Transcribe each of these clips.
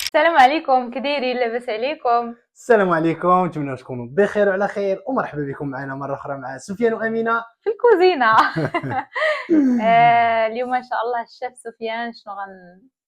السلام عليكم، كي دايرين؟ لاباس عليكم؟ السلام عليكم، نتمنى تكونوا بخير وعلى خير ومرحبا بكم معنا مره اخرى مع سفيان وامينه في الكوزينه. اليوم ان شاء الله الشيف سفيان شنو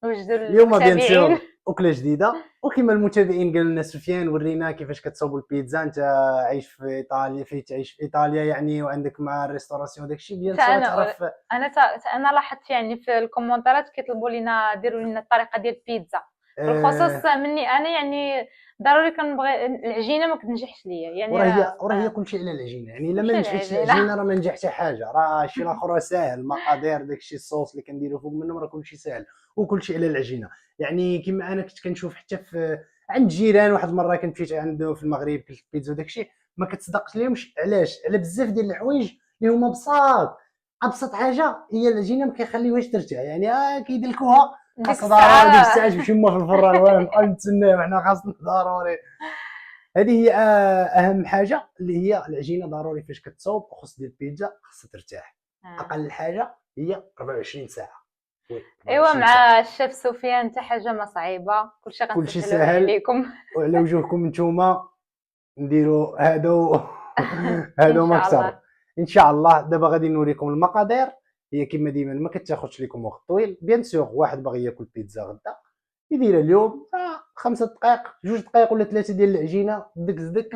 غنوجدوا اليوم بيان للمتابعين؟ سور اكله جديده، وكما المتابعين قال لنا سفيان ورينا كيفاش كتصاوبوا البيتزا. انت عايش في ايطاليا، تعيش في ايطاليا يعني، وعندك مع الريستوراسيون داكشي بيان حتى سور انا تعرف. انا لاحظت يعني في الكومنتات كيطلبوا لنا ديروا لنا الطريقه ديال البيتزا، بالخصوص مني انا يعني ضروري كنبغي العجينه ما كتنجحش ليا يعني. وراه هي كلشي على العجينه يعني، الا ما كلشي نجحتش العجينه. العجينه راه ما نجح حتى حاجه. راه الشيء الاخر راه ساهل، المقادير داكشي الصوص اللي كنديرو فوق منهم راه كلشي ساهل وكلشي على العجينه. يعني كما انا كنت كنشوف حتى في عند جيران، واحد المره كنت مشيت عنده في المغرب كلت بيتزا وداكشي، ما كتصدقش ليهمش. علاش؟ على بزاف ديال الحوايج اللي هما بساط. ابسط حاجه هي العجينه ما كيخليوهاش ترتاح يعني، كيدلكوها ديك خاصها ضروري ديك الساعه. الساعه تمشي هما في الفران وانا نبقى نتسناو حنا، خاصنا ضروري. هذه هي اهم حاجه، اللي هي العجينه ضروري فاش كتصاوب خص ديال البيتزا خصها ترتاح. اقل حاجه هي 24 ساعه. وي ايوا 24 ساعه. مع الشيف سفيان حتى حاجه ما صعيبه، كلشي كلشي غنسهلوه سهل، عليكم. وعلى وجوهكم نتوما نديروا هادو ان هادو ما شاء كثر. الله. ان شاء الله دابا غادي نوريكم المقادير. هي كما ديما ما كتاخذش لكم وقت طويل. بيان سور واحد باغي ياكل بيتزا غدا يديرها اليوم 5 دقائق 2 دقائق ولا 3 ديال العجينه، دك زدك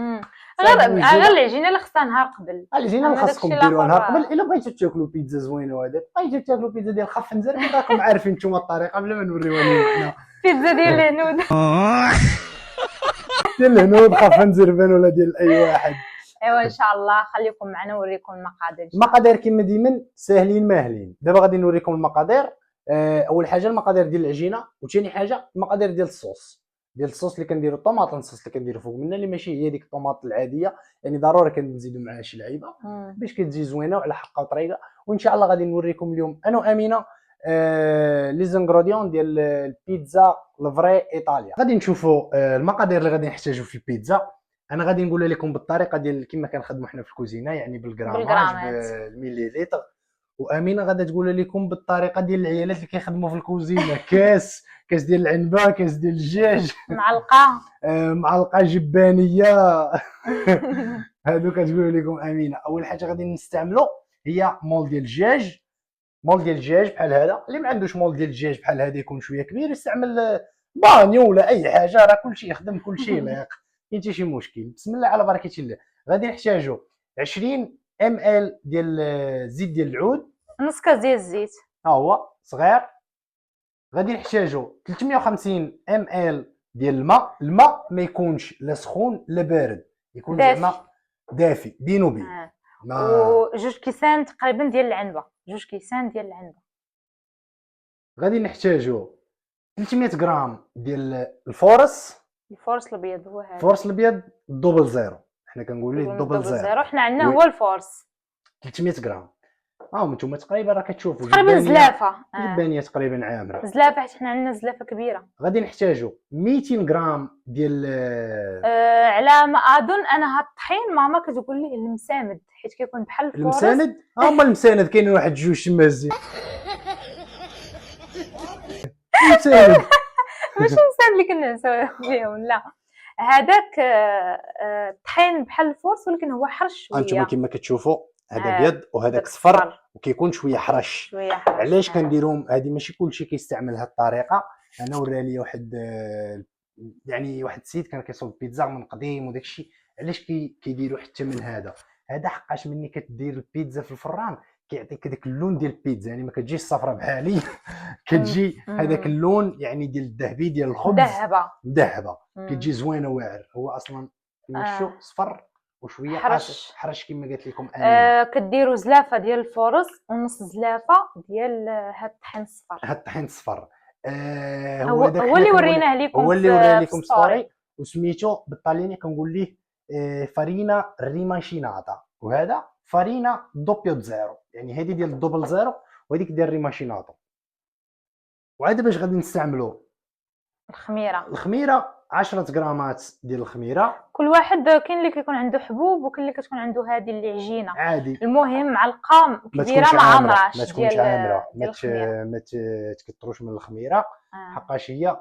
صافي غير وجدها. العجينه اللي خصها نهار قبل، العجينه اللي اما خاصكم داكشي ديروها نهار الاخر. قبل. الا بغيتو تاكلوا بيتزا زوينه وهذا، بغيتو تاكلوا بيتزا ديال خف نزربين، راكم عارفين نتوما الطريقه بلا ما نوريوها لكم حنا. بيتزا ديال الهنود. ديال الهنود خف نزربان ولا ديال اي واحد. ايوا ان شاء الله خليكم معنا نوريكم المقادير ان شاء الله. المقادير كما ديما ساهلين ماهلين. دابا غادي نوريكم المقادير. اول حاجه المقادير ديال العجينه، وثاني حاجه المقادير ديال الصوص اللي كنديروا الطوماط الصوص اللي كنديروا فوق منها، اللي ماشي هي ديك الطوماط العاديه يعني، ضروري كنزيدوا معها شي لعيبه باش كتجي زوينه وعلى حقها وطريقه. وان شاء الله غادي نوريكم اليوم انا وامينه لي زانغروديون ديال البيتزا الفري ايطاليا. غادي نشوفوا المقادير اللي غادي نحتاجوا في البيتزا. انا غادي نقول لكم بالطريقه ديال كما كنخدموا حنا في الكوزينه، يعني بالغراماج بالغرامات. بالمليليتر. وامينه غادا تقول لكم بالطريقه ديال العيالات اللي كيخدموا في الكوزينه، كاس ديال العنبه، كاس ديال الدجاج، معلقه. معلقه جبانيه. هادو كتقول لكم امينه. اول حاجه غادي نستعملوا هي مول ديال الدجاج. بحال هذا. اللي ما عندوش مول ديال الدجاج بحال هذا يكون شويه كبير، يستعمل بانيو ولا اي حاجه، راه كلشي يخدم كلشي لايق، كاين حتى شي مشكل. بسم الله على بركه الله. غادي نحتاجوا 20 ام ال ديال الزيت ديال العود، نص كاس ديال الزيت. ها هو صغير. غادي نحتاجوا 350 ام ال ديال الماء ما يكونش لا سخون لا بارد، يكون دافي. زعما دافي بين وبين. وجوج كيسان تقريبا ديال العنبه، غادي نحتاجوا 300 غرام ديال الفورس. الفورس الابيض هو هذا. الفورس الابيض الدوبل زيرو، حنا كنقول ليه الدوبل الدبل زيرو. زيرو حنا عندنا هو الفورس. 300 غرام. نتوما تقريبا راه كتشوفوا تقريبا زلافه. جبانيه تقريبا عامره. زلافه حيت حنا عندنا زلافه كبيره. غادي نحتاجوا 200 غرام ديال على ما اظن انا هاد الطحين ماما كتقول لي المسامد، حيت كيكون بحال الفورس. المساند. هما المساند كاين واحد جوج تما الزين. المساند ماشي المسامد اللي كنعسو بهم، لا هذاك الطحين بحال الفورس ولكن هو حرش شويه. انتما كما كتشوفوا هذا ابيض وهذاك صفر وكيكون شويه حرش. علاش كنديروهم؟ هذه ماشي كلشي كيستعمل هذه الطريقه. انا ورا لي واحد يعني واحد السيد كان كيصوب بيتزا من قديم وداك الشيء. علاش كيديروا حتى من هذا حقاش ملي كدير البيتزا في الفران كيعطيك هذاك اللون ديال البيتزا، يعني ما كتجيش صفراء بحالي. كتجي هذاك اللون يعني ديال الذهبي ديال الخبز، مذهبه كتجي زوينه واعر. هو اصلا وشو صفر وشويه حرش كما قالت لكم انا. كديروا زلافه ديال الفورس ونص زلافه ديال هاد الطحين الصفر. هو اللي وريناه لكم، هو اللي ورينا لكم ستوري، وسميتو بالطاليني كنقول ليه فارينا ريماشيناتا، وهذا فارينا دوبيو زيرو، يعني هذه ديال الدوبل زيرو وهذيك ديال ريماشيناتو. وعاد باش غادي نستعملوا الخميره 10 غرامات ديال الخميره. كل واحد كاين اللي كيكون عنده حبوب وكاين اللي كتكون عنده هذه اللي عجينه عادي. المهم معلقه كبيره ما عامراش، ما تكونش عامره، ما تكثروش من الخميره حقاش هي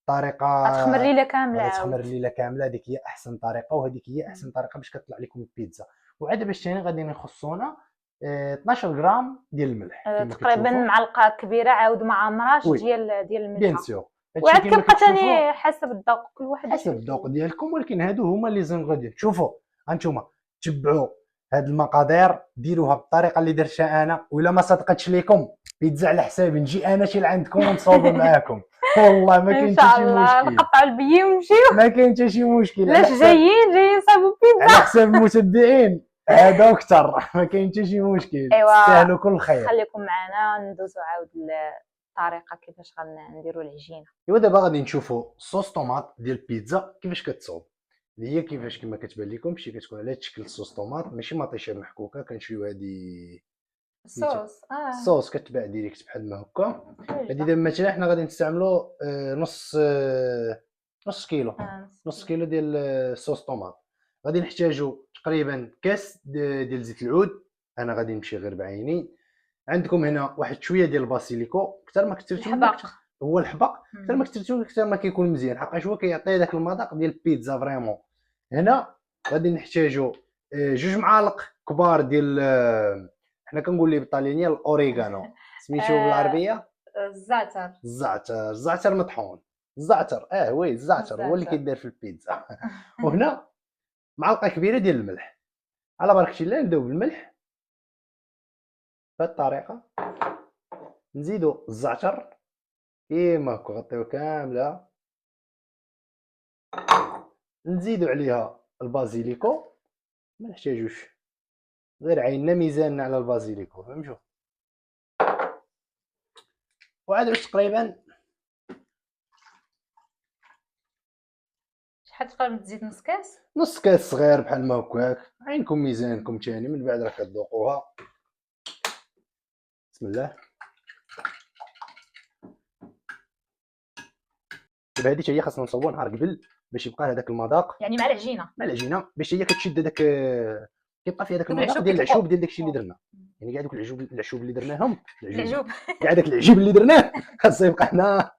طريقه غتخمر ليله كامله، تخمر ليله كامله. هذيك هي احسن طريقه، وهذيك هي احسن طريقه باش كتطلع لكم البيتزا. وعاد باش ثاني غادي يخصونا 12 غرام ديال الملح كما تقريبا كتشوفوا. معلقه كبيره عاود مع امراش وي. ديال بيان الملح. سور. وعاد كيبقى ثاني حسب الذوق، كل واحد حسب الذوق ديالكم. ولكن هادو هما لي زانغريديون. شوفوا هانتوما تبعوا هاد المقادير، ديروها بالطريقه اللي درتها انا، ولا ما صدقتش لكم بيتزا على حسابي نجي انا شي لعندكم ونصاوب معاكم. والله ما كاين حتى شي مشكل، نقطعوا البيي ونمشيو، ما كاين حتى شي مشكل. علاش جايين صاوبوا بيتزا على حساب المتبعين هذا اكثر، ما كاين حتى شي مشكل. تستاهلوا كل خير. خليكم معنا ندوزو عاود الطريقه كيفاش غنديروا العجينه. ايوا دابا غادي نشوفوا صوص طوماط ديال البيتزا كيفاش كتصوب. اللي هي كيفاش كما كتبان لكم شي كتكون على شكل صوص طوماط، ماشي مطيشه محكوكه. كنشريو هذه الصوص كتباع ديريكت بحال ما هكا. هذه دابا مثلا حنا غادي نستعملوا نص كيلو ديال الصوص طوماط. غادي نحتاجوا تقريبا كاس ديال زيت العود. انا غادي نمشي غير بعيني. عندكم هنا واحد شويه ديال الباسيليكو، اكثر ما كثرتو هو الحبق، اكثر ما كثرتو اكثر ما كيكون مزيان، حقاش هو كيعطي داك المذاق ديال البيتزا فريمون. هنا غادي نحتاجوا 2 معالق كبار ديال حنا كنقول ليه بالطاليانيه الاوريغانو، سميتو بالعربيه الزعتر مطحون. الزعتر وي الزعتر هو اللي كيدير في البيتزا. وهنا معلقه كبيره ديال الملح. على بركه الله نبداو بالملح بهذه الطريقه. نزيدوا الزعتر كيما هكا غطيو كامله. نزيدوا عليها البازيليكو، ما نحتاجوش، غير عيننا ميزاننا على البازيليكو، فهمتوا. وعاد تقريبا شحال تقدر تزيد؟ نص كاس صغير بحال ما هكاك. عينكم ميزانكم ثاني، من بعد راه كتذوقوها. بسم الله. دابا هذه هي خاصنا نصوبوا نهار قبل باش يبقى هذاك المذاق، يعني مع العجينه باش هي كتشد هذاك، كيبقى فيها داك المذاق ديال العشوب ديال داكشي اللي درنا. يعني كاع دوك العشوب اللي درناهم، كاع داك العجيب اللي درناه خاصو يبقى هنا.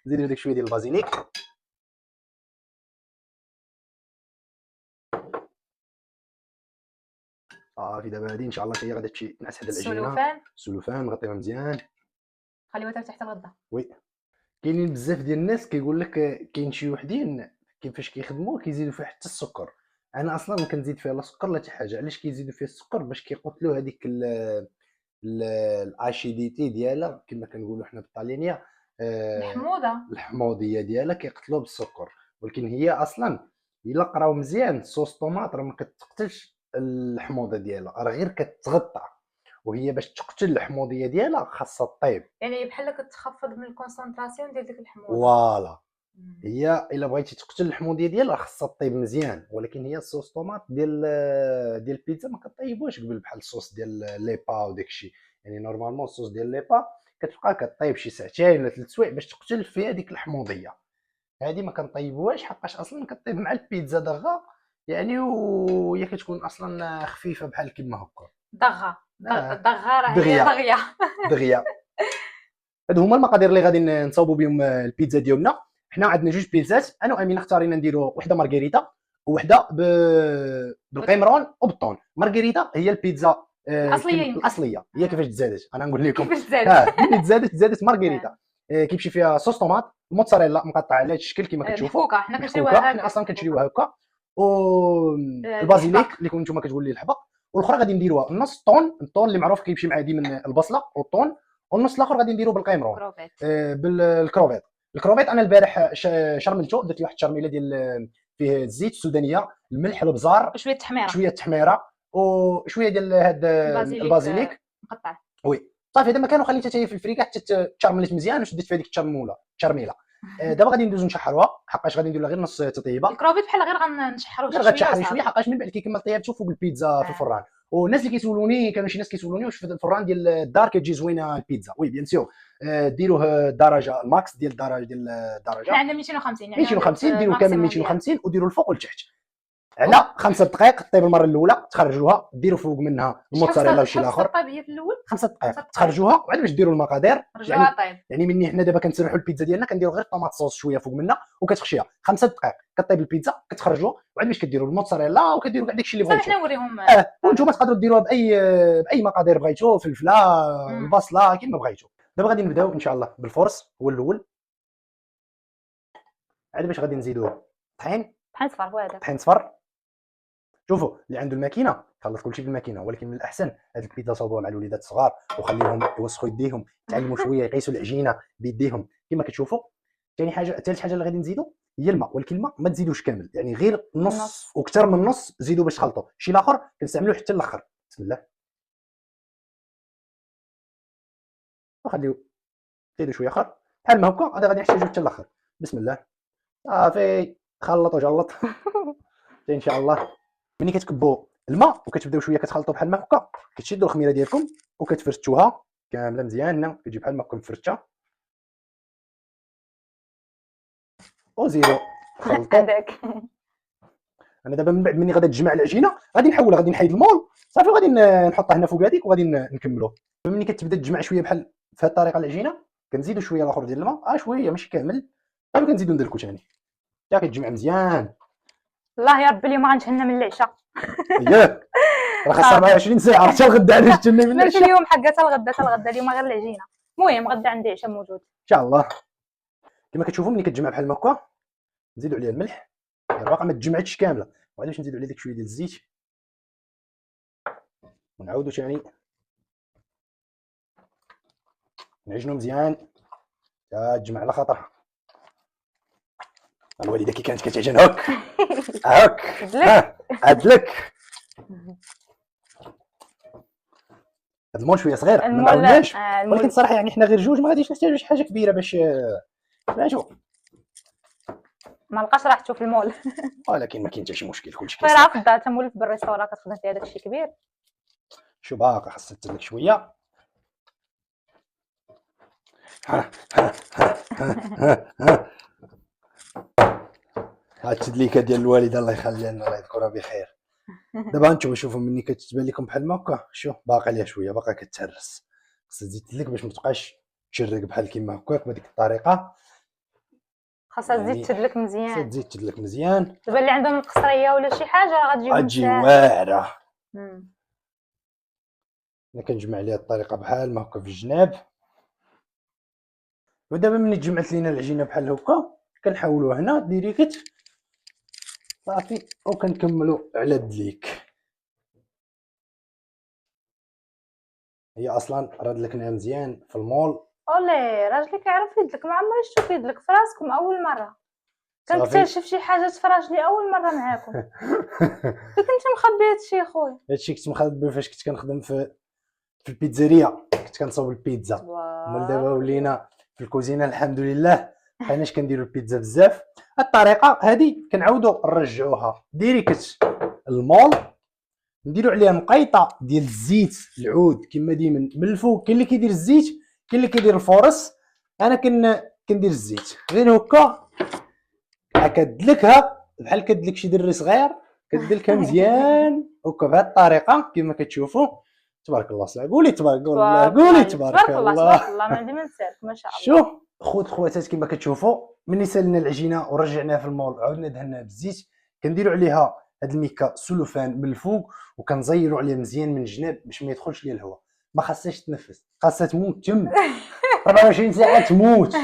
نزيدو داك شويه ديال البازيليك. صافي دابا هذه ان شاء الله هي غادي تمشي تنعس هاد العجينه. السلوفان نغطيوها مزيان، خليوها حتى تحت الغدا. وي. كاينين بزاف ديال الناس كيقول لك كاين شي وحدين كيفاش كيخدموا كيزيدوا فيها حتى السكر. انا اصلا ما كنزيد فيها لا سكر لا حتى حاجه. علاش كيزيدوا فيها السكر؟ باش كيقتلوا هذيك الاشيديتي ديالها كما كنقولوا حنا بالطاليانيه، الحموضيه ديالها كيقتلوها بالسكر. ولكن هي اصلا الا قراو مزيان صوص طوماط راه ما كتقتلش الحموضه ديالها، راه غير كتغطى. وهي باش تقتل الحموضيه ديالها خاصها طيب، يعني بحال كتخفض من الكونسونطراسيون ديال ديك الحموضه. فوالا. هي الا بغيتي تقتل الحموضيه ديالها خاصها طيب مزيان. ولكن هي الصوص طوماط ديال البيتزا ما كطيبوش قبل بحال الصوص ديال ليبا وداكشي. يعني نورمالمون الصوص ديال ليبا كتبقى كطيب شي ساعتين ولا 3 سوايع باش تقتل فيها ديك الحموضيه. هذه ما كنطيبوهاش حقاش اصلا كطيب مع البيتزا دغا يعني، وهي كتكون اصلا خفيفه بحال كيما هكا دغا راه هي دغيا. هادو هما المقادير اللي غادي نصاوبوا بهم البيتزا ديالنا. حنا عندنا 2 بيتزات، انا وامينه اختارينا نديروا وحده مارغريتا وحده بالقيمرون وبالطون. مارغريتا هي البيتزا الاصليه. هي كيفاش تزادت انا نقول لكم ملي تزادت مارغريتا. كيمشي فيها صوص طوماط، الموتزاريلا مقطع على هذا الشكل كما كتشوفوا. حنا كنشريوها حنا اصلا كنشريوها هكا. والبازيليك اللي كنتو نتوما كتقول لي الحبق. والاخرى غادي نديروها نص الطون اللي معروف كيمشي مع ديما البصله والطون. والنص الاخر غادي نديرو بالقيمرون بالكروفيت. الكروفيت انا البارح شرملته، درت له واحد الشرميله ديال فيه الزيت السودانيه، الملح، البزار، شويه تحميره وشويه ديال هاد البازيليك مقطع. وي صافي. هذا ما كانوا خليتها حتى هي في الفريكه حتى تشرملت مزيان وشديت فيها ديك التشرميله. دابا غادي ندوزو نشحروها حقاش غادي ندير لها غير نص تطيبه. الكروفيت بحال غير غنشحروه شويه حقاش من بعد كيكمل طيابته فوق البيتزا في الفران. والناس اللي كيسولوني كانوا شي ناس كيسولوني واش في الفران ديال الدار كتجي زوينه البيتزا. وي بيان سور، ديروه الدرجه الماكس ديال الدرجه. حنا عندنا 250 ديروا كامل 250 وديروا الفوق والتحت. على 5 دقائق طيب المره الاولى، تخرجوها ديروا فوق منها الموتزاريلا وشي الاخر. طيب هي في الاول 5 دقائق تخرجوها وعاد باش ديروا المقادير. رجعوها طيب يعني مني حنا دابا كنسرحوا البيتزا ديالنا كنديروا غير طوماط صوص شويه فوق منها وكتخشيها 5 دقائق كطيب البيتزا كتخرجوها وعاد باش كديروا الموتزاريلا وكديروا كاع داكشي اللي بغيتو. حنا نوريهم وانتم تقدروا ديروها باي مقادير بغيتو، فلفله البصله كيما بغيتو. دابا غادي نبداو ان شاء الله بالفرص هو الاول. عاد باش غادي نزيدوه طحين صفر. هو هذاك طحين صفر. شوفوا اللي عنده الماكينه خلط كلشي بالماكينه، ولكن من الاحسن هاد البيتزا صوبوها مع الوليدات الصغار وخليهم يوسخوا يديهم، يتعلموا شويه يقيسوا العجينه بيديهم كما كتشوفوا. ثالث حاجه اللي غادي نزيدو هي الماء، ولكن الماء ما تزيدوش كامل، يعني غير نص وكثر من نص زيدوا باش تخلطوا. شي الاخر كنستعملوه حتى الاخر. بسم الله وخليو زيدوا شويه اخر بحال ما هكا. هذا غادي نحتاجو حتى الاخر. بسم الله صافي خلط وجلط ان شاء الله. ملي كتكبوا الماء وكتبداو شويه كتخلطوا بحال ما هكا، كتشدوا الخميره ديالكم وكتفرشوها كامله مزيان، كتجي بحال ما هكا مفرشه وزيدوا خلطوا. هذاك انا دابا من بعد مني غادي تجمع العجينه غادي نحولها، غادي نحيد المول صافي غادي نحطها هنا فوق هذيك وغادي نكملوا. ملي كتبدا تجمع شويه بحال بهذه الطريقه العجينه كنزيدوا شويه الاخر ديال الماء شويه ماشي كامل، صافي كنزيدوا ندلكو ثاني حتى كتجمع مزيان. الله يا ربي اليوم غنتهنى من العشاء. ياك راه خاص 24 ساعه حتى الغدا علاش تهنى من ماشي العشاء. اليوم حقا الغدا اليوم غير العجينه. المهم غدا عندي عشاء موجود ان شاء الله. كما كتشوفوا ملي كتجمع بحال هكا نزيدوا عليها الملح، باقا ما تجمعتش كامله، وغادي باش نزيدوا عليها داك شويه ديال الزيت ونعاودوا ثاني نعجنوا مزيان حتى تجمع على خاطرها. الوالده كي كانت كتعجن هاك هاك عدلك. هاد المول شويه صغير ما معولناش، ولكن صراحه يعني حنا غير جوج ما غاديش نحتاجوا شي حاجه كبيره باش نشوف. ما لقاش راحته في المول ولكن ما كاين حتى شي مشكل كلشي غير عارف الدار تمولف بالريستورا كتخدم فيها داكشي كبير. شو باقا خاصها تسلك شويه. هاد التدليكه ديال الوالده الله يخليها لنا الله يذكرها بخير. دابا انتم شوفوا مني كتبان لكم بحال هكا، شوف باقي عليها شويه باقا كتهرس، خاصها تزيد تدلك باش ما تبقاش تشرق بحال كيما هكاك بهذيك الطريقه. خاصها تزيد تدلك مزيان. تزيد تدلك مزيان. دابا اللي عندهم القصريه ولا شي حاجه راه غتجي واعره. انا كنجمع عليها الطريقه بحال ما هكا في الجناب. ودابا ملي تجمعت لينا العجينه بحال هكا كنحاولوا هنا ديريكت صافي وكنكملوا على الدليك. هي اصلا راه دلكناها مزيان في المول. اولي راجلي كيعرف يدلك، ما عمري شفتو كيدلك في راسكم اول مره. كنكتشف شي حاجه تفرج لي اول مره معاكم. كنت مخبي هادشي خويا. هادشي كنت مخبي فاش كنت كنخدم في البيتزاريا، كنت كنصاوب البيتزا. مول دابا ولينا في الكوزينه الحمد لله حناش كنديروا البيتزا بزاف. الطريقه هذه كنعاودوا نرجعوها ديريكت المول، نديروا عليها نقيطه ديال الزيت العود كما ديما من الفوق. كاين اللي كيدير الزيت كاين اللي كيدير الفورص، انا كندير الزيت غير هكا كدلكها بحال كدلك شي دري صغير، كدلكها مزيان هكا بهذه الطريقه كما كتشوفوا. تبارك الله صاحبي قولي تبارك الله، قولي تبارك الله. تبارك الله ما عندي ما نسالك ما شاء الله. شوف خواتات كما كتشوفوا ملي سالنا العجينه ورجعناها في المول عاودنا دهناها بالزيت كنديروا عليها هاد الميكا سلوفان من الفوق وكنزيروا عليها مزيان من الجناب باش ما يدخلش ليها الهواء. ما خاصهاش تنفس، خاصها تموت تم 24 ساعه تموت.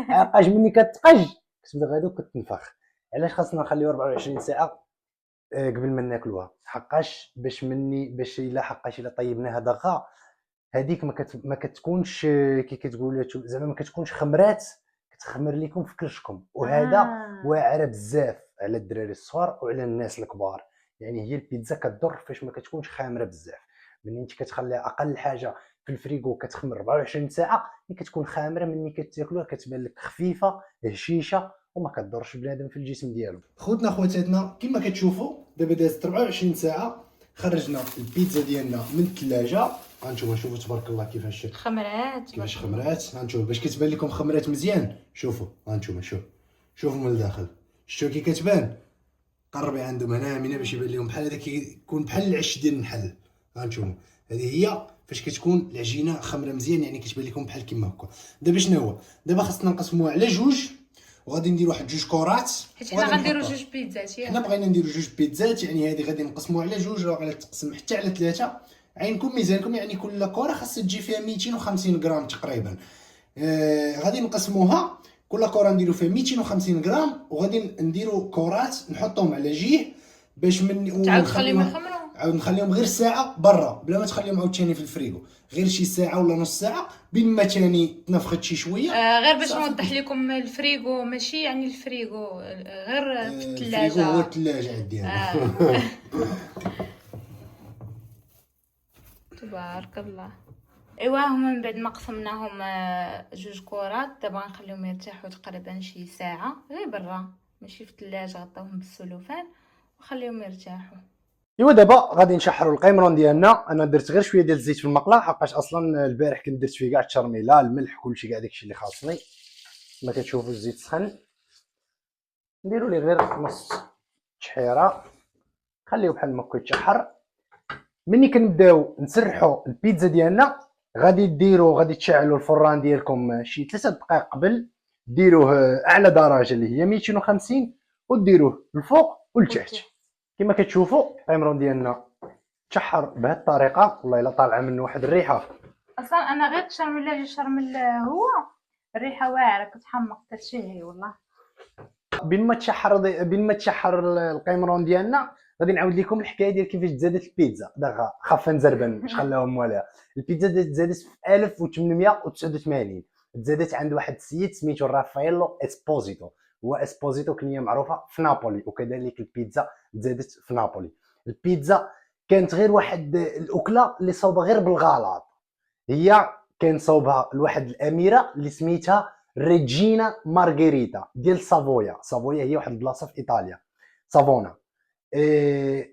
عاقاش ملي كتقج كتبدا غادي وكتنفخ. علاش خاصنا نخليو 24 ساعه قبل ما ناكلوها؟ حقاش باش الا طيبناها دغا هذيك ما كتكونش كي كتقولوا زعما ما كتكونش خمرات، كتخمر لكم في كرشكم. وهذا واعره بزاف على الدراري الصغار وعلى الناس الكبار. يعني هي البيتزا كتضر فاش ما كتكونش خامره بزاف. ملي انت كتخليها اقل حاجه في الفريغو كتخمر 24 ساعه ملي كتكون خامره ملي كتاكلوها كتبان لك خفيفه هشيشه وما كتضرش بنادم في الجسم ديالو. خوتنا خواتاتنا كما كتشوفوا دابا دازت 24 ساعه خرجنا البيتزا ديالنا من الثلاجه. هانتوما شوفوا تبارك الله كيفاش خمرات هانتوما باش كتبان لكم خمرات مزيان. شوفوا هانتوما شوفوا من الداخل شتو كي كتبان قربي عندهم هنا منا باش يبان لهم بحال هذا كيكون بحال العش ديال النحل. غنشوفوا هذه هي فاش كتكون العجينه خمره مزيان، يعني كتبان لكم بحال كيما هكا. دابا شنو هو؟ دابا خاصنا نقسموها على جوج، وغادي ندير واحد جوج كرات، حيت حنا غنديروا جوج بيتزات. حنا بغينا نديروا جوج بيتزات، يعني هذه غادي نقسموها على جوج، راه غادي تقسم حتى على ثلاثه. عينكم ميزانكم، يعني كل كره خاصها تجي فيها 250 غرام تقريبا. غادي نقسموها، كل كره نديروا فيها 250 غرام، وغادي نديروا كرات نحطهم على جيه باش من تعاود تخليهم يخمروا، عاود نخليهم غير ساعه برا بلا ما تخليهم عاوتاني في الفريغو، غير شي ساعه ولا نص ساعه بين ما تاني تنفخت شي شويه. غير باش نوضح لكم الفريغو ماشي يعني الفريغو، غير في الثلاجه. الفريغو هو الثلاجه عندي انا. تبارك الله. ايوا هما من بعد ما قسمناهم جوج كرات، دابا نخليهم يرتاحوا تقريبا شي ساعه غير برا، ماشي في الثلاجه، غطاوهم بالسلوفان وخليهم يرتاحوا. ايوا دابا غادي نشحروا القيمرون ديالنا. انا درت غير شويه ديال الزيت في المقله، حقاش اصلا البارح كنت درت فيه كاع التشرميله الملح كلشي كاع داكشي اللي خاصني. كما كتشوفوا الزيت سخن، نديروا ليه غير نص تشحيره، خليه بحال ما كيتشحر. ملي كنبداو نسرحوا البيتزا ديالنا، غادي تشعلوا الفران ديالكم شي 3 دقائق قبل، ديروه اعلى درجه اللي هي 250، وديروه الفوق والتحت. كما كتشوفوا القيمرون ديالنا تشحر بهذه الطريقه. والله الا طالعه منه واحد الريحه. اصلا انا غير الشرمل هو الريحه واعره كتحمق تشهي والله. بين ما تشحر القيمرون ديالنا، غادي نعاود لكم الحكايه ديال كيفاش تزادت البيتزا. دغا خافه نزربن باش خلاهم مواليها. البيتزا تزادت في 1889، تزادت عند واحد السيد سميتو رافايلو اسبوزيتو. هو اسبوزيتو كنيه معروفه في نابولي، وكذلك البيتزا تزادت في نابولي. البيتزا كانت غير واحد الاكله اللي صوبه غير بالغلط. هي كان صوبها لواحد الاميره اللي سميتها ريجينا مارغريتا ديال سافويا. سافويا هي واحد البلاصه في ايطاليا، سافونا.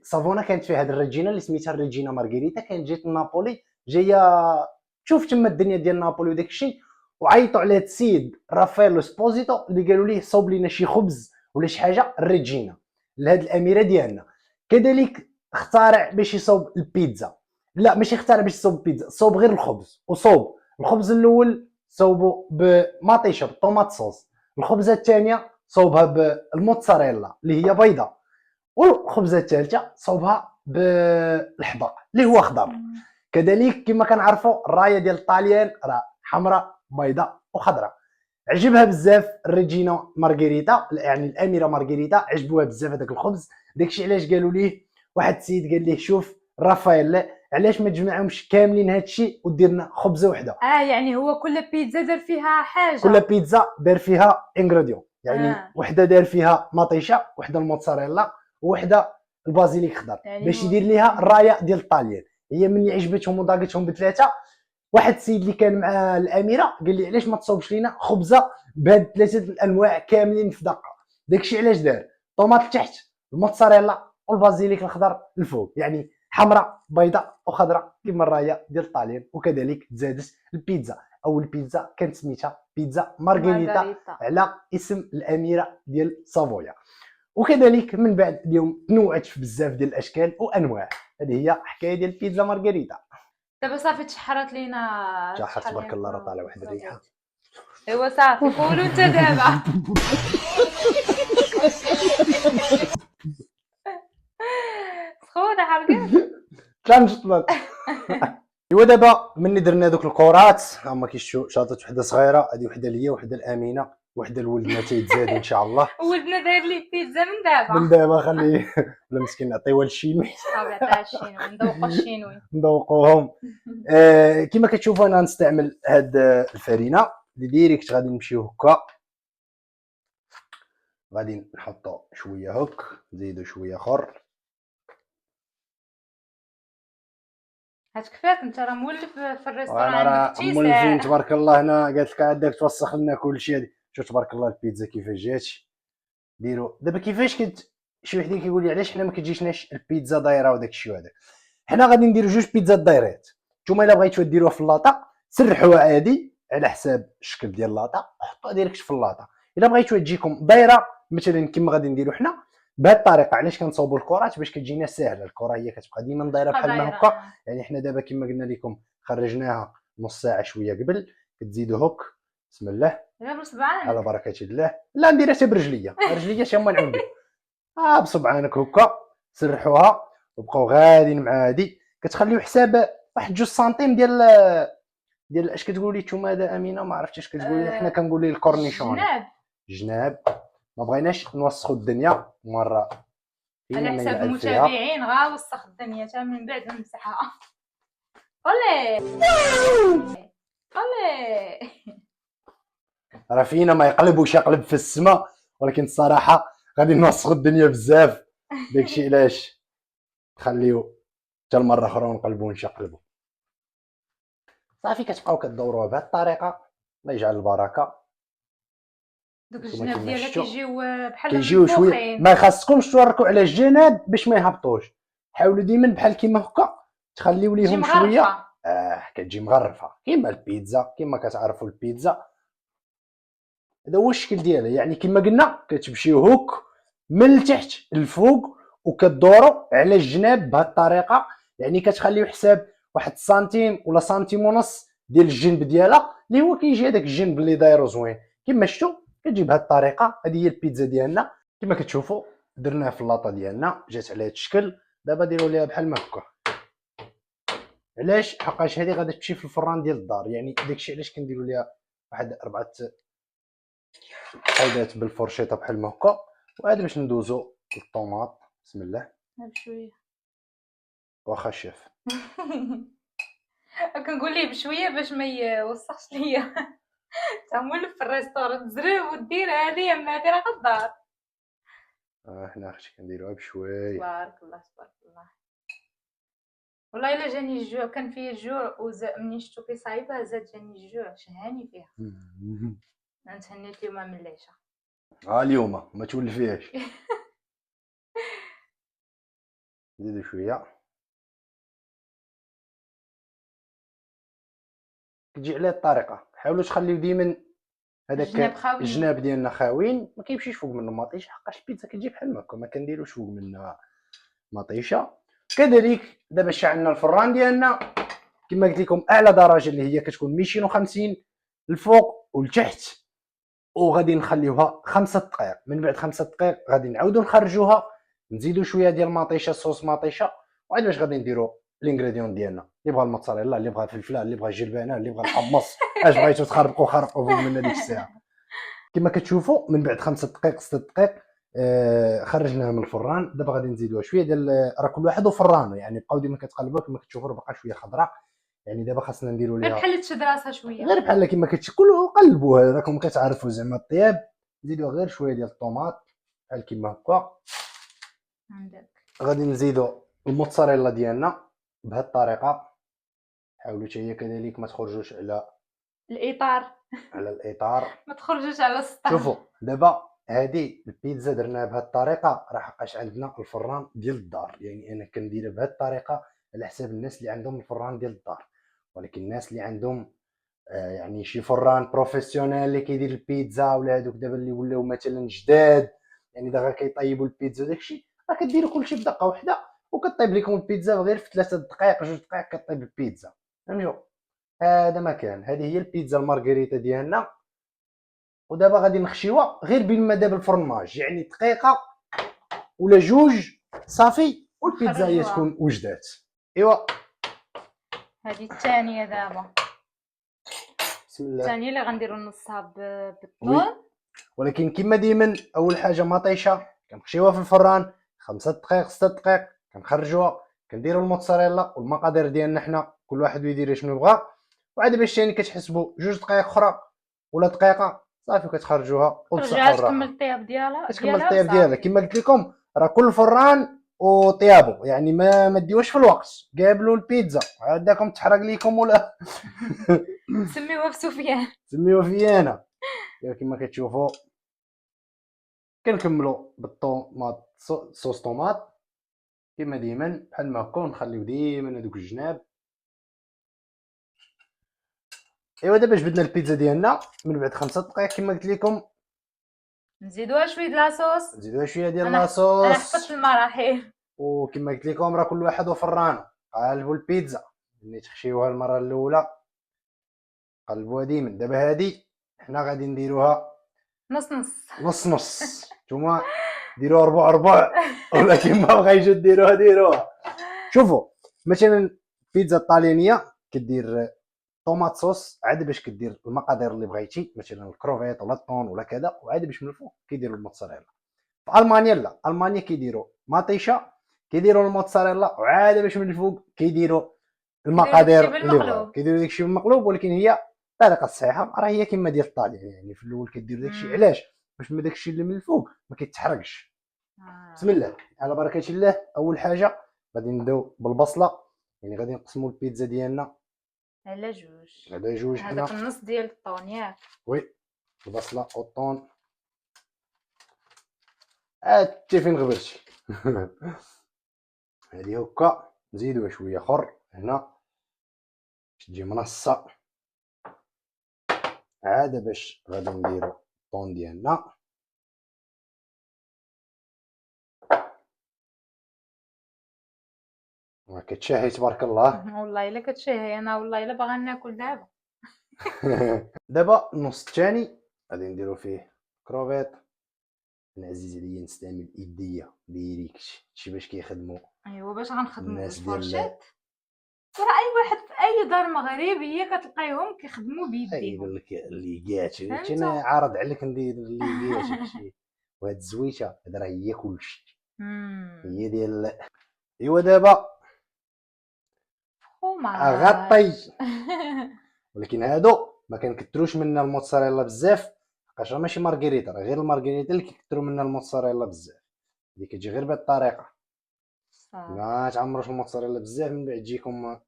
سافونا كانت فيها هاد الريجينا اللي سميتها ريجينا مارغريتا، كانت جات لنابولي، جايه تشوف تما الدنيا ديال نابولي وداك الشيء، وعيطوا على هاد السيد رافايلو سبوزيتو اللي قالوا ليه صوب لينا شي خبز ولا شي حاجه ريجينا لهاد الاميره ديالنا. كذلك اخترع باش يصوب البيتزا، لا ماشي اخترع باش يصوب البيتزا، صوب غير الخبز. وصوب الخبز الاول صوبوا بمطيشه بالطوماط صوص، الخبزه الثانيه صوبها بالموتزاريلا اللي هي بيضه، والخبزه الثالثه صوبها بالحبق اللي هو خضر. كذلك كما كنعرفوا الرايه ديال الطاليان راه حمراء بيضاء وخضراء. عجبها بزاف ريجينا مارغريتا، يعني الاميره مارغريتا عجبوها بزاف هذاك الخبز. داكشي علاش قالوا ليه واحد السيد قال ليه شوف رافائيل، علاش ما تجمعهمش كاملين هادشي ودير لنا خبزه وحده. يعني هو كل بيتزا دار فيها حاجه، كل بيتزا دار فيها انغريديون، يعني وحده دار فيها مطيشه، وحده الموتزاريلا، وحده البازيليك خضر، يعني باش يدير ليها الرايه ديال الطاليان. هي ملي عجبتهم وضاقتهم بثلاثه، واحد السيد اللي كان مع الاميره قال لي علاش ما تصوبش لينا خبزه بهاد ثلاثه الانواع كاملين في دقه. داكشي علاش دار طوماط لتحت، الموتزاريلا والبازيليك الخضر الفوق، يعني حمراء بيضاء وخضراء كما الرايه ديال الطاليان. وكذلك تزادت البيتزا. اول بيتزا كانت سميتها بيتزا مارغريتا على اسم الاميره ديال سافويا. وكذلك من بعد اليوم تنوعت في بزاف ديال الاشكال وانواع. هذه هي حكايه ديال البيتزا مارغريتا. دابا صافي تشحرت لينا، تشحرت تبارك الله، راه طالع واحد الريحه. ايوا صافي قولوا انت دابا. سخونه حرقت تنجطلت. ايوا دابا ملي درنا دوك الكرات، هما كيشوفوا شاطت وحده صغيره، هذه وحده ليا وحده الامينه وحده لولدنا تيتزاد ان شاء الله. ولدنا داير لي بيتزا من دابا. من دابا خليه ولا مسكين نعطيوها للشينوي. صافي عطيها الشينوي، نذوقوا الشينوي نذوقوهم. كما كتشوفوا انا نستعمل هاد الفرينه اللي ديريكت. غادي نمشيو هكا، غادي نحطوا شويه هك، نزيدوا شويه اخر. هات كفاك انت راه مولف في الريستوران. انا راه مولفين تبارك الله. هنا قالت لك عندك توسخ لنا كلشي. هادي شوف تبارك الله البيتزا كيفاش جات. ديروا دابا كيفاش شي واحد كيقول لي علاش حنا ما كتجيشناش البيتزا دايره وداك الشيء هذاك. حنا غادي نديروا جوج بيتزا دايرات. نتوما الا بغيتوا ديروها في اللاطه سرحوها عادي على حساب الشكل ديال اللاطه، حطوها ديريكت في اللاطه. الا بغيتوا تجيكم دايره مثلا كما غادي نديروا حنا، بهذه الطريقه. علاش كنصاوبوا الكرات؟ باش كتجينا ساهله. الكره هي كتبقى ديما دايره بحال ما هكا. يعني حنا دابا كما قلنا لكم خرجناها نص ساعه شويه قبل. كتزيدوا هوك بسم الله على بركه الله. لا نديرها حتى برجليا، رجليا حتى هما نعاودوا بصبعانك هكا سرحوها وبقاو غاديين مع هادي. كتخليو حساب واحد 2 سنتيم ديال اش كتقولي نتوما هذا امينه؟ ما عرفتش اش كتقولي. حنا كنقول ليه الكورنيشون جناب. ما بغيناش نوسخوا الدنيا مره على حساب المتابعين. وسخ الدنيا حتى من بعد نمسحها. اولي اولي راه فينا ما يقلبوش يقلب في السماء، ولكن الصراحه غادي نوسخوا الدنيا بزاف. داكشي علاش خليو حتى المره اخرى ونقلبوا ونشقلبوا. صافي كتبقاو كدوروها بهذه الطريقه. الله يجعل البركه. دوك الجناب ديالها كيجيو بحال كيجيو شويه. ما خاصكمش توركوا على الجناب باش ما يهبطوش. حاولوا ديما بحال كيما هكا تخليو ليهم شويه. كتجي مغرفه كيما البيتزا. كيما كتعرفوا البيتزا هذا هو الشكل ديالها. يعني كما قلنا كتمشيو هوك من التحت للفوق وكدوروا على الجناب بهذه الطريقه. يعني كتخليو حساب واحد سنتيم ولا سنتيم ونص ديال الجنب ديالها اللي هو كيجي هذاك الجنب اللي دايرو زوين. كما شفتوا كتجي بهذه الطريقه. هذه هي البيتزا ديالنا كما كتشوفوا. درناها في اللاطه ديالنا جات على هذا الشكل. دابا ديروا ليها بحال ما هكا. علاش؟ حقاش هذه غادي تمشي في الفران ديال الدار. يعني داكشي علاش كنديروا ليها واحد 4 حيدات بالفرشيطه بحال ما هكا. وهذا باش ندوزو الطوماط بسم الله بشويه. واخا الشيف كنقول ليه بشويه باش ما يوسخش ليا. تا مولف في الريستوران تزرب ودير هذه اما هذه راه غدار. حنا اختي كنديروها بشويه. تبارك الله تبارك الله. والله الا جاني الجوع. كان فيه الجوع منين شفتو كيصايبها زاد جاني الجوع. شهاني فيها. نتهنيت اليوم من العشاء. اليوم ما تولفيهاش. نزيدو شويه. كتجي على الطريقه. حاولوا تخليو ديما هذاك الجناب ديالنا خاويين. ما كيمشيش فوق منه مطيشه حقاش البيتزا كتجي بحال هكا. ما كنديروش فوق منها مطيشه. كذلك دابا شعلنا الفران ديالنا كما قلت لكم اعلى درجه اللي هي كتكون 250 الفوق والتحت. وغادي نخليوها 5 دقائق. من بعد 5 دقائق غادي نعاودو نخرجوها نزيدو شويه ديال مطيشه صوص مطيشه. وعاد باش غادي نديرو لينغريديون ديالنا. اللي بغى الموتزاريلا، اللي بغى الفلفله، اللي بغى الجلبانه، اللي بغى الحمص، اش بغيتو تخربقوا خربقوا فوق من هذيك الساعه. كما كتشوفوا من بعد 5 دقائق 6 دقائق خرجناها من الفران. دابا غادي نزيدوها شويه ديال راه كل واحد وفرانو. يعني بقاو ديما كتقلبوا كما كتشوفوا راه باقا شويه خضراء. يعني دابا خاصنا نديروا ليها غير بحال تشد راسها شويه. غير بحال كما كتشكلوا قلبوها. راكم كتعرفوا زعما الطياب. نزيدوا غير شويه ديال الطوماط بحال كما هكا. عندك غادي نزيدوا الموتزاريلا ديالنا بهذه الطريقه. حاولوا حتى هي كذلك ما تخرجوش على الاطار. ما تخرجوش على السطح. شوفوا دابا هذه البيتزا درناها بهذه الطريقه راه حقاش عندنا الفران ديال الدار. يعني انا كنديرها بهذه الطريقه على حساب الناس اللي عندهم الفران ديال الدار. ولكن الناس اللي عندهم يعني شي فران بروفيسيونيل اللي كيدير البيتزا ولا هذوك دابا اللي ولاو مثلا جداد يعني دابا كيطيبوا البيتزا داكشي راه كديروا كلشي بدقه واحده وكطيب لكم البيتزا غير في 3 دقائق 2 دقائق كطيب البيتزا. فهمتوا؟ هذا ما كان. هذه هي البيتزا المارغريتا ديالنا. ودابا غادي نخشيوها غير بالماء بالفرماج. يعني دقيقه ولا 2 صافي والبيتزا هي تكون وجدات. ايوا هذه الثانيه دابا. بسم الله. الثانيه اللي غنديروا نصها بالثوم. ولكن كما ديما اول حاجه مطيشه كنخشيوها في الفران 5 دقائق 6 دقائق كنخرجوها كنديروا الموتزاريلا والمقادير ديالنا حنا كل واحد يدير شنو بغا. وعاد باش ثاني كتحسبوا 2 دقائق اخرى ولا دقيقه صافي كتخرجوها وبصحه والراحه. تكمل الطياب ديالها. كتكمل الطياب ديالها كما قلت لكم راه كل فران وطيابو. يعني ما ديوش في الوقت. قابلوا البيتزا عندكم تحرق ليكم ولا سميوها بسفيان. سميوها فيانا. كما كتشوفوا كنكملوا بالطوماط صوص طوماط كما ديما بحال ما هكا. نخليو ديما هذوك الجناب. ايوا دابا جبدنا البيتزا ديالنا من بعد 5 دقائق كما قلت لكم نزيدوها شويه د لاصوص، نزيدوها شويه ديال انا لاصوص. حفظت المراحل. وكما قلت لكم راه كل واحد وفرانو. قلبوا البيتزا ملي تخشيوها المره الاولى قلبوها ديما. دابا هادي حنا غادي نديروها نص نص نص نص. نتوما ديروها ربع ربع، ولكن ما بغيتوش ديروها. شوفوا مثلا البيتزا الطاليانيه كدير طوماط صوص عاد باش كدير المقادير اللي بغيتي، مثلا الكروفيت ولا الطون ولا كذا، وعاد باش من الفوق كيديروا الموتزاريلا. في المانيا لا، المانيا كيديروا مطيشه، كيديروا الموتزاريلا، وعاد باش من الفوق كيديروا المقادير اللي بغاو، كيديروا داكشي بالمقلوب. ولكن هي الطريقه الصحيحه راه هي كما ديال الطاليان، يعني في الاول كديروا داكشي علاش باش ما داكشي اللي من الفوق ما كيتحرقش. بسم الله على بركه الله. اول حاجه غادي نبداو بالبصله، يعني غادي نقسموا البيتزا ديالنا على جوج. هذاك النص ديال الطون ياك؟ وي، البصله والطون حتى فين غبرتي. هادي هكا نزيدوها شويه اخر هنا باش تجي منصه، عاد باش غادي نديرو الطون ديالنا. كتشاهي تبارك الله. والله الا كتشهي، انا والله الا باغا ناكل دابا. دابا النص الثاني غادي نديرو فيه كروفيت. انا عزيز عليا نستعمل ايديا ديريكت، هادشي باش كيخدموا. ايوا باش غنخدموا الناس بالفرشيط؟ راه اي واحد في اي دار مغربيه كتلقايهم كيخدموا بيديهم. يقول لك اللي قات انا عارض عليك ندير اللي قات هادشي. وهاد الزويته هاد راه هي كلشي، هي ديال. ايوا دابا غطي. ولكن هادو ما كنكثروش منا الموتزاريلا بزاف، حقاش راه ماشي مارغريتا، راه غير المارغريتا اللي كيكثروا منا الموتزاريلا بزاف. اللي كتجي غير بهاد الطريقه، ما تعمروش الموتزاريلا بزاف من بعد تجيكم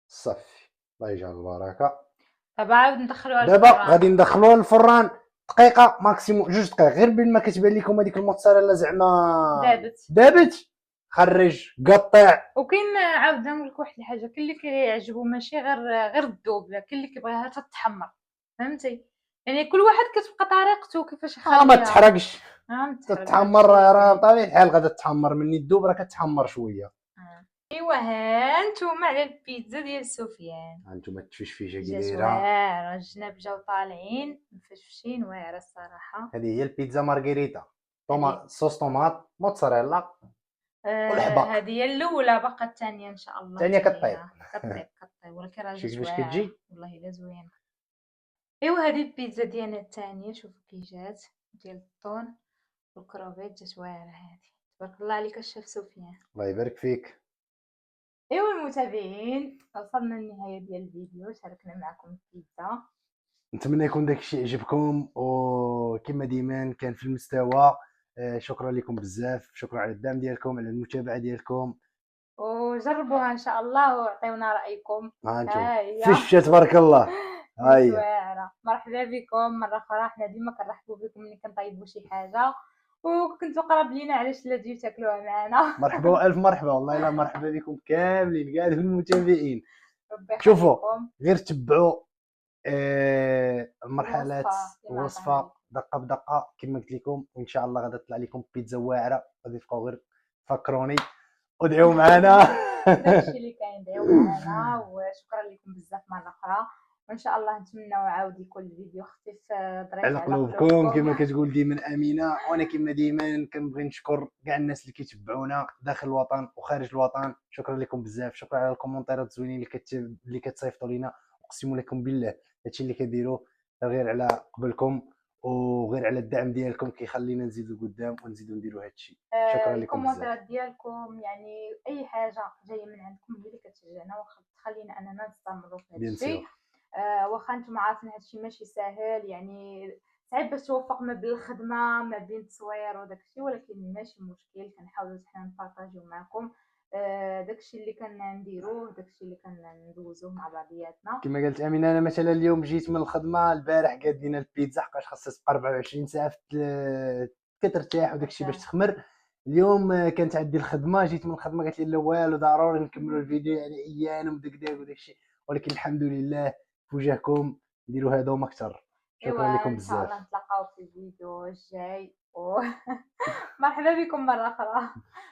صافي. الله يجعل البركه. دابا عاود ندخلوها دابا غادي ندخلوها للفران دقيقه ماكسيموم 2 دقائق، غير بين ما كتبان لكم هذيك الموتزاريلا زعما دابت خرج قطع. وكاين عاود نقول لك واحد الحاجه، كاين اللي كيعجبو ماشي غير الذوب، لا كاين اللي كيبغيها تتحمر، فهمتي؟ يعني كل واحد كتبقى طريقته كيفاش يخليها. ما تحرقش، تتحمر راه بطبيعه الحال غادا تحمر، مني تذوب راه كتحمر شويه. ايوا ها نتوما على البيتزا ديال سفيان. هانتوما التفشفيشه كي دايره واعره، الجناب جاو طالعين مفشفشين واعره الصراحه. هذه هي البيتزا مارغريتا، طوماط صوص طوماط موتزاريلا والحباق. هذه هي الاولى، باقا الثانيه ان شاء الله. الثانيه كطيب ولكن راه شوف كيفاش كتجي والله الا زوينه. ايوا هذه البيتزا ديالنا الثانيه، شوفوا كي جات ديال الطون والكروفيت، جات واعره هذه. تبارك الله عليك الشيف سفيان. الله يبارك فيك. ايوا المتابعين، وصلنا للنهايه ديال الفيديو، شاركنا معكم البيتزا. نتمنى يكون داك الشيء عجبكم، وكما ديما كان في المستوى. شكرا لكم بزاف، شكرا على الدعم ديالكم، على المتابعه ديالكم، وجربوها ان شاء الله وعطيونا رايكم. فيش تبارك الله. هاي مرحبا بكم مره اخرى. حنا ديما كنرحبوا بكم ملي كنطيبوا شي حاجه وكنتو قراب لينا، علاش لا تجيو تاكلوها معنا. مرحبا والف مرحبا، والله الا مرحبا بكم كاملين كاع المتابعين. شوفوا غير تبعوا المرحلات الوصفه دقه بدقه كما قلت لكم، وان شاء الله غادا تطلع لكم بيتزا واعره. غادي تبقاو غير تفكروني ودعيو معنا. داكشي اللي كاين، دعيو معنا. وشكرا لكم بزاف مره اخرى، وان شاء الله نتمناو عاود يكون الفيديو خفيف ظريف على قلوبكم كما كتقول ديما امينه. وانا كما ديما كنبغي نشكر كاع الناس اللي كيتبعونا داخل الوطن وخارج الوطن. شكرا لكم بزاف، شكرا على الكومونتيرات الزوينين اللي كتصيفطوا لنا. اقسم لكم بالله هادشي اللي كديروه غير على قبلكم وغير على الدعم ديالكم كيخلينا نزيدوا لقدام ونزيدوا نديروا هادشي. شكرا لكم بزاف. الكومونتيرات ديالكم يعني اي حاجه جايه من عندكم هي اللي كتشجعنا وتخلينا اننا نستمروا في هادشي. واخا نتوما عارفين هادشي ماشي ساهل، يعني صعيب باش توفق ما بين الخدمه ما بين التصوير وداكشي، ولكن ماشي مشكل، كنحاولوا حنا نبارطاجيو معكم داكشي اللي كنديروه، داكشي اللي كندوزوه مع بعضياتنا. كما قالت امينه، انا مثلا اليوم جيت من الخدمه البارح قاد لينا البيتزا حقاش خاصها تبقى 24 ساعه كترتاح وداكشي باش تخمر. اليوم كانت عندي الخدمه، جيت من الخدمه قالت لي لا والو ضروري نكملوا الفيديو، يعني ايام ودقداق وداكشي، ولكن الحمد لله في وجهكم نديروا هذا وما اكثر. شكرا لكم ان شاء الله بزاف. نتلاقاو في الفيديو الجاي مرحبا بكم مره اخرى.